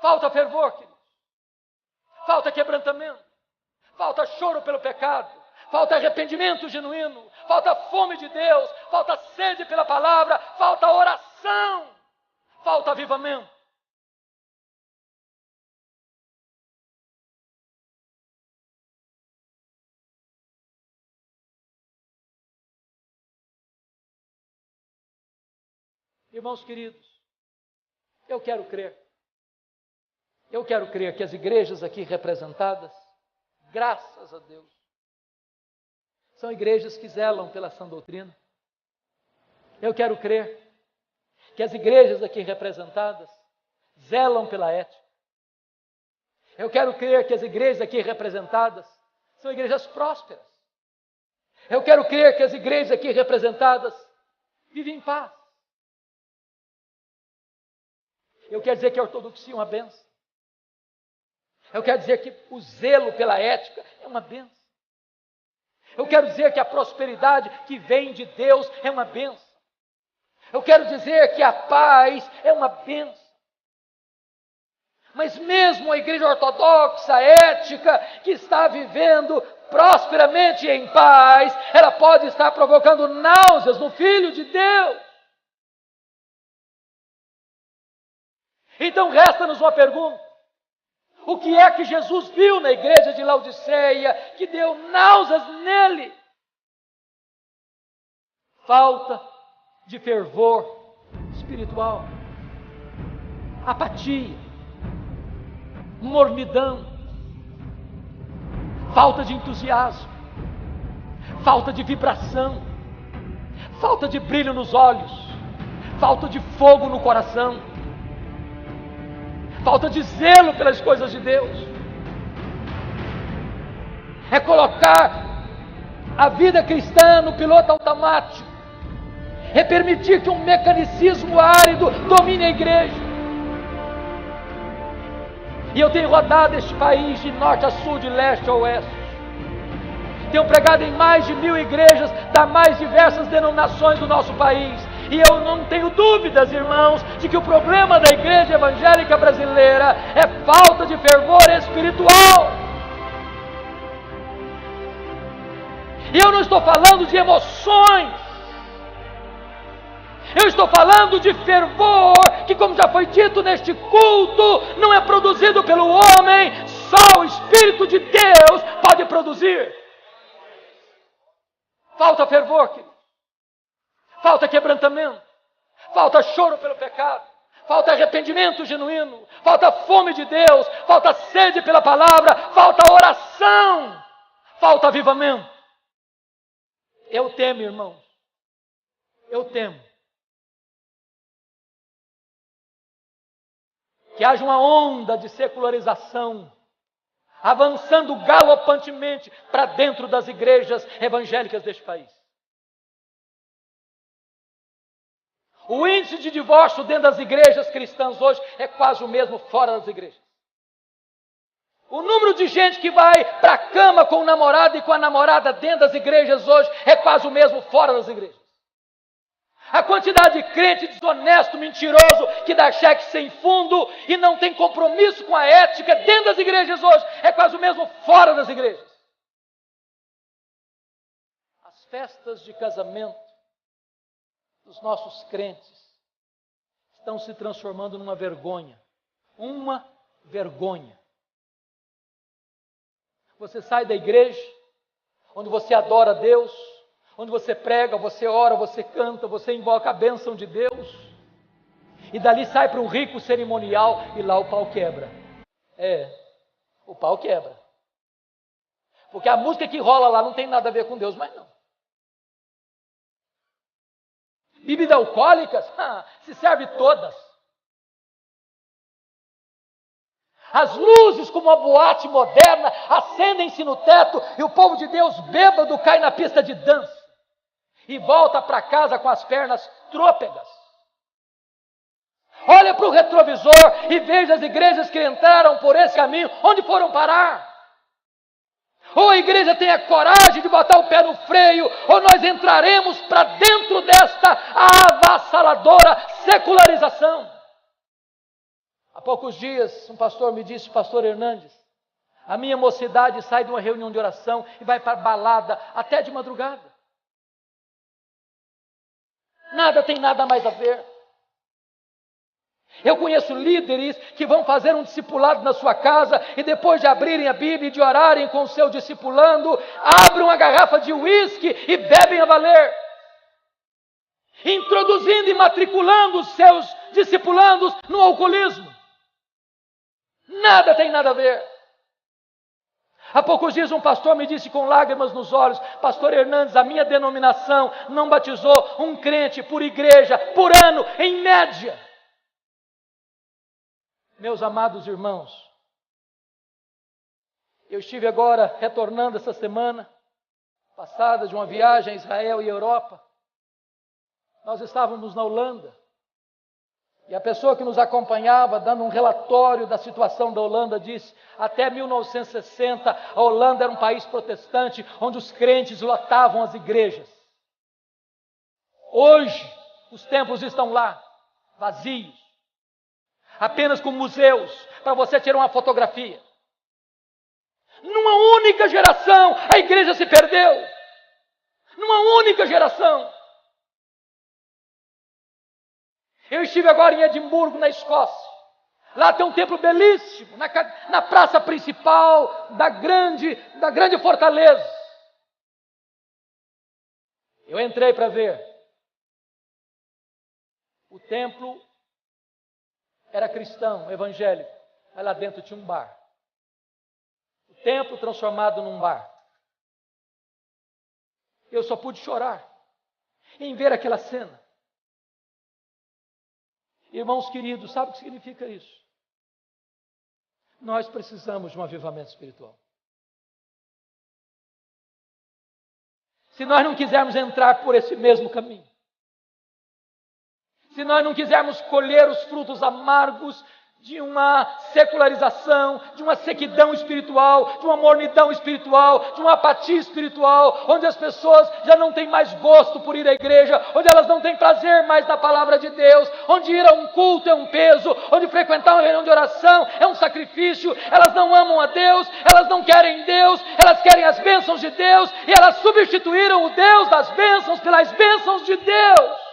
Falta fervor, queridos. Falta quebrantamento. Falta choro pelo pecado. Falta arrependimento genuíno. Falta fome de Deus. Falta sede pela palavra. Falta oração. Falta avivamento. Irmãos queridos, eu quero crer que as igrejas aqui representadas, graças a Deus, são igrejas que zelam pela sã doutrina. Eu quero crer que as igrejas aqui representadas zelam pela ética. Eu quero crer que as igrejas aqui representadas são igrejas prósperas. Eu quero crer que as igrejas aqui representadas vivem em paz. Eu quero dizer que a ortodoxia é uma bênção. Eu quero dizer que o zelo pela ética é uma bênção. Eu quero dizer que a prosperidade que vem de Deus é uma bênção. Eu quero dizer que a paz é uma bênção. Mas mesmo a igreja ortodoxa, ética, que está vivendo prosperamente e em paz, ela pode estar provocando náuseas no Filho de Deus. Então resta-nos uma pergunta. O que é que Jesus viu na igreja de Laodiceia que deu náuseas nele? Falta de fervor espiritual, apatia, mornidão, falta de entusiasmo, falta de vibração, falta de brilho nos olhos, falta de fogo no coração, falta de zelo pelas coisas de Deus. É colocar a vida cristã no piloto automático. É permitir que um mecanicismo árido domine a igreja. E eu tenho rodado este país de norte a sul, de leste a oeste. Tenho pregado em mais de 1000 igrejas das mais diversas denominações do nosso país. E eu não tenho dúvidas, irmãos, de que o problema da igreja evangélica brasileira é falta de fervor espiritual. E eu não estou falando de emoções. Eu estou falando de fervor, que, como já foi dito neste culto, não é produzido pelo homem, só o Espírito de Deus pode produzir. Falta fervor, querido. Falta quebrantamento, falta choro pelo pecado, falta arrependimento genuíno, falta fome de Deus, falta sede pela palavra, falta oração, falta avivamento. Eu temo, irmãos, eu temo que haja uma onda de secularização avançando galopantemente para dentro das igrejas evangélicas deste país. O índice de divórcio dentro das igrejas cristãs hoje é quase o mesmo fora das igrejas. O número de gente que vai para a cama com o namorado e com a namorada dentro das igrejas hoje é quase o mesmo fora das igrejas. A quantidade de crente desonesto, mentiroso, que dá cheque sem fundo e não tem compromisso com a ética dentro das igrejas hoje é quase o mesmo fora das igrejas. As festas de casamento dos nossos crentes estão se transformando numa vergonha. Uma vergonha. Você sai da igreja, onde você adora a Deus, onde você prega, você ora, você canta, você invoca a bênção de Deus, e dali sai para um rico cerimonial e lá o pau quebra. O pau quebra. Porque a música que rola lá não tem nada a ver com Deus, mas não. Bebidas alcoólicas, se serve todas. As luzes, como uma boate moderna, acendem-se no teto e o povo de Deus bêbado cai na pista de dança e volta para casa com as pernas trôpegas. Olha para o retrovisor e veja as igrejas que entraram por esse caminho, onde foram parar. Ou a igreja tem a coragem de botar o pé no freio, ou nós entraremos para dentro desta avassaladora secularização. Há poucos dias, um pastor me disse, pastor Hernandes, a minha mocidade sai de uma reunião de oração e vai para balada até de madrugada. Nada tem nada mais a ver. Eu conheço líderes que vão fazer um discipulado na sua casa e depois de abrirem a Bíblia e de orarem com o seu discipulando, abrem uma garrafa de uísque e bebem a valer, introduzindo e matriculando os seus discipulandos no alcoolismo. Nada tem nada a ver. Há poucos dias um pastor me disse com lágrimas nos olhos, pastor Hernandes, a minha denominação não batizou um crente por igreja, por ano, em média. Meus amados irmãos, eu estive agora retornando essa semana passada de uma viagem a Israel e Europa. Nós estávamos na Holanda e a pessoa que nos acompanhava, dando um relatório da situação da Holanda, disse: até 1960 a Holanda era um país protestante, onde os crentes lotavam as igrejas. Hoje os templos estão lá, vazios, apenas com museus, para você tirar uma fotografia. Numa única geração, a igreja se perdeu. Numa única geração. Eu estive agora em Edimburgo, na Escócia. Lá tem um templo belíssimo, na praça principal da grande fortaleza. Eu entrei para ver. O templo era cristão, evangélico, mas lá dentro tinha um bar. O templo transformado num bar. Eu só pude chorar em ver aquela cena. Irmãos queridos, sabe o que significa isso? Nós precisamos de um avivamento espiritual. Se nós não quisermos entrar por esse mesmo caminho, se nós não quisermos colher os frutos amargos de uma secularização, de uma sequidão espiritual, de uma mornidão espiritual, de uma apatia espiritual, onde as pessoas já não têm mais gosto por ir à igreja, onde elas não têm prazer mais na palavra de Deus, onde ir a um culto é um peso, onde frequentar uma reunião de oração é um sacrifício, elas não amam a Deus, elas não querem Deus, elas querem as bênçãos de Deus, e elas substituíram o Deus das bênçãos pelas bênçãos de Deus.